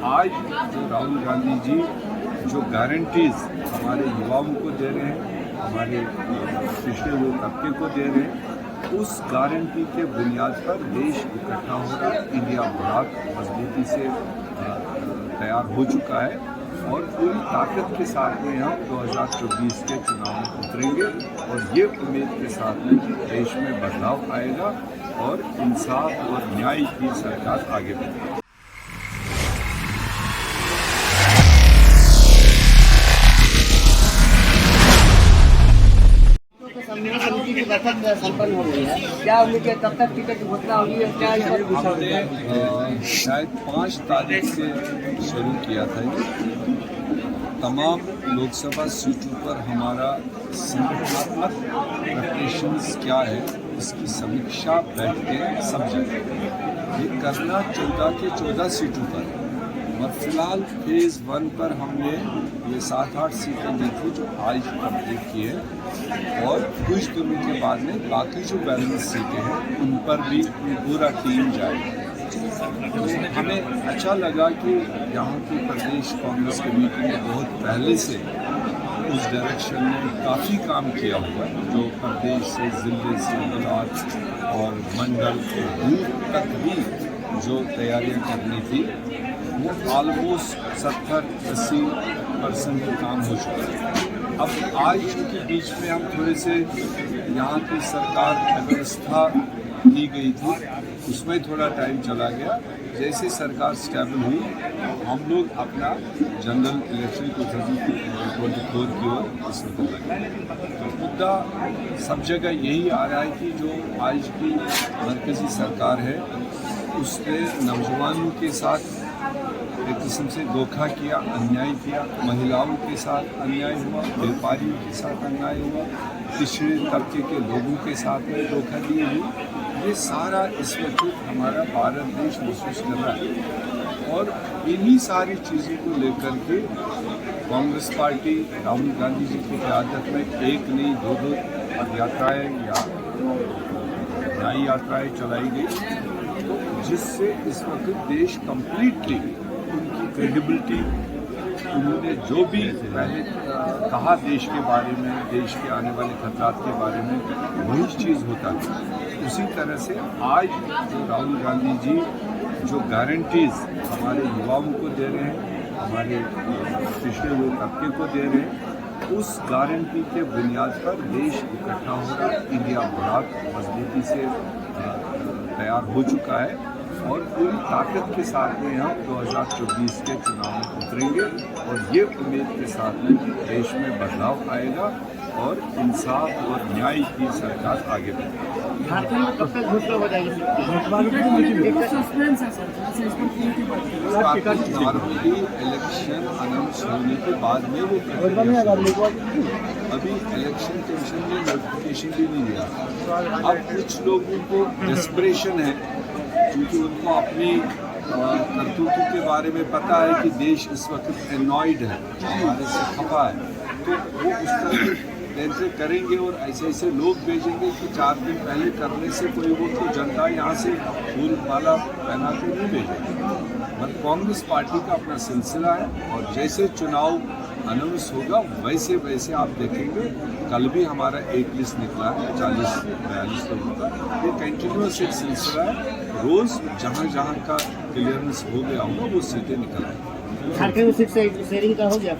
आज जो राहुल गांधी जी जो गारंटीज हमारे युवाओं को दे रहे हैं, हमारे पिछड़े हुए तबके को दे रहे हैं, उस गारंटी के बुनियाद पर देश इकट्ठा हो रहा है। इंडिया बहुत मजबूती से तैयार हो चुका है और पूरी ताकत के साथ में हम 2024 के चुनाव में उतरेंगे और ये उम्मीद के साथ में कि देश में बदलाव आएगा और इंसाफ और न्याय की सरकार आगे बढ़ेगी। समिति की बैठक संपन्न हो गई है, क्या उम्मीद है कब तक टिकट की घोषणा होगी और क्या हमने शायद 5 तारीख से शुरू किया था। तमाम लोकसभा सीटों पर हमारा संगठनात्मक प्रिपरेशंस क्या है इसकी समीक्षा बैठकें सब जगह ये करना 14 के 14 सीटों पर है। और फिलहाल फेज़ 1 पर हमने ये 7-8 सीटें दी थी जो आज कंप्लीट की है और कुछ दिनों के बाद में बाकी जो बैलेंस सीटें हैं उन पर भी पूरा टीम जाएगा। हमें अच्छा लगा कि यहाँ की प्रदेश कांग्रेस कमेटी ने बहुत पहले से उस डायरेक्शन में काफ़ी काम किया हुआ है, जो प्रदेश से ज़िले से ब्लॉक और मंडल के बूथ तक भी जो तैयारियाँ करनी थी वो ऑलमोस्ट 70-80% काम हो चुका है। अब आज के बीच में हम थोड़े से यहाँ की सरकार व्यवस्था की गई थी उसमें थोड़ा टाइम चला गया। जैसे सरकार स्टेबल हुई हम लोग अपना जनरल इलेक्शन 2024 की ओर इस वक्त लगे। तो मुद्दा सब जगह यही आ रहा है कि जो आज की मरकज़ी सरकार है उसने नौजवानों के साथ एक किस्म से धोखा किया, अन्याय किया, महिलाओं के साथ अन्याय हुआ, व्यापारियों के साथ अन्याय हुआ, पिछड़े तबके के लोगों के साथ में धोखा दिए हुए। ये सारा इस वक्त हमारा भारत देश महसूस कर रहा है और इन्हीं सारी चीज़ों को लेकर के कांग्रेस पार्टी राहुल गांधी जी की क़यादत में एक नहीं 2 पद यात्राएँ या न्याय यात्राएँ चलाई गई, जिससे इस वक्त देश कम्प्लीटली उनकी क्रेडिबिलिटी, उन्होंने जो भी पहले कहा देश के बारे में, देश के आने वाले खतरात के बारे में, वही चीज़ होता है। उसी तरह से आज जो राहुल गांधी जी जो गारंटीज हमारे युवाओं को दे रहे हैं, हमारे पिछड़े हुए तबके को दे रहे हैं, उस गारंटी के बुनियाद पर देश इकट्ठा हो रहा है। इंडिया बहुत मजबूती से तैयार हो चुका है और पूरी ताकत के साथ में हम 2024 के चुनाव में उतरेंगे और ये उम्मीद के साथ में कि देश में बदलाव आएगा और इंसाफ और न्याय की सरकार आगे बढ़ेगी। झारखंड में कब तक घोषणा हो जाएगी? नॉर्मली इलेक्शन अनाउंस होने के बाद में वो अभी इलेक्शन कमीशन ने नोटिफिकेशन भी नहीं दिया। अब कुछ लोगों को डिस्परेशन है क्योंकि उनको अपनी करतूतों के बारे में पता है कि देश इस वक्त एनॉयड है, हमारे से खफा है, तो वो उस तरह ऐसे करेंगे और ऐसे ऐसे लोग भेजेंगे कि 4 दिन पहले करने से कोई वो तो जनता यहाँ से फूल माला पहना के नहीं भेजेगी। पर कांग्रेस पार्टी का अपना सिलसिला है और जैसे चुनाव अनाउंस होगा वैसे वैसे आप देखेंगे। कल भी हमारा एक लिस्ट निकला है 40-42 लोगों का। ये कंटिन्यूस एक सिलसिला है, रोज़ जहाँ जहाँ का क्लियरेंस हो गया होगा वो सीटें निकल आएंगी। झारखंड में सीट शेयरिंग का हो गया?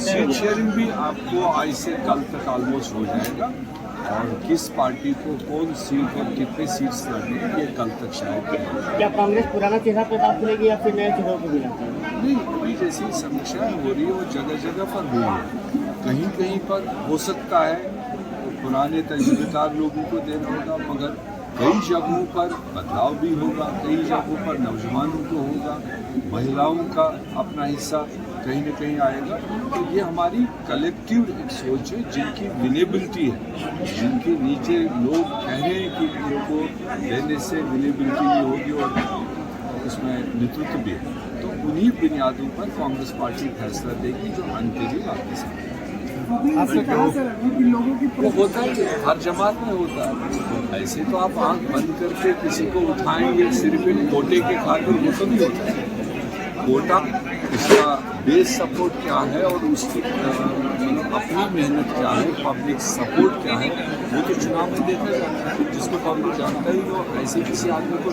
सीट शेयरिंग भी आपको आज से कल तक ऑलमोस्ट हो जाएगा और किस पार्टी को कौन सीट और कितने सीट्स लड़नी है ये कल तक शायद। क्या कांग्रेस पुराना चेहरा पे बात करेगी या फिर नए चेहरों को मिलाता है? नहीं, अभी जैसी समीक्षा हो रही है वो जगह जगह पर हुई है। कहीं कहीं पर हो सकता है पुराने तजुर्बेकार लोगों को देना होगा, मगर कई जगहों पर बदलाव भी होगा, कई जगहों पर नौजवानों को होगा, महिलाओं का अपना हिस्सा कहीं न कहीं आएगा। तो ये हमारी कलेक्टिव एक सोच है जिनकी विनेबिलिटी है, जिनके नीचे लोग कह रहे हैं कि इनको देने से विनेबिलिटी भी होगी और उसमें नेतृत्व भी है, तो उन्हीं बुनियादों पर कांग्रेस पार्टी फैसला देगी जो अंतरिम आपके सामने वो होता है। हर जमात में होता है। ऐसे तो आप आंख बंद करके किसी को उठाएंगे सिर्फ इन कोटे के खातिर, वो तो नहीं होता है। कोटा, उसका बेस सपोर्ट क्या है और उसकी अपनी मेहनत क्या है, पब्लिक सपोर्ट क्या है, वो तो चुनाव में देखा जाता है। जिसको पब्लिक जानता ही हो, ऐसे किसी आदमी को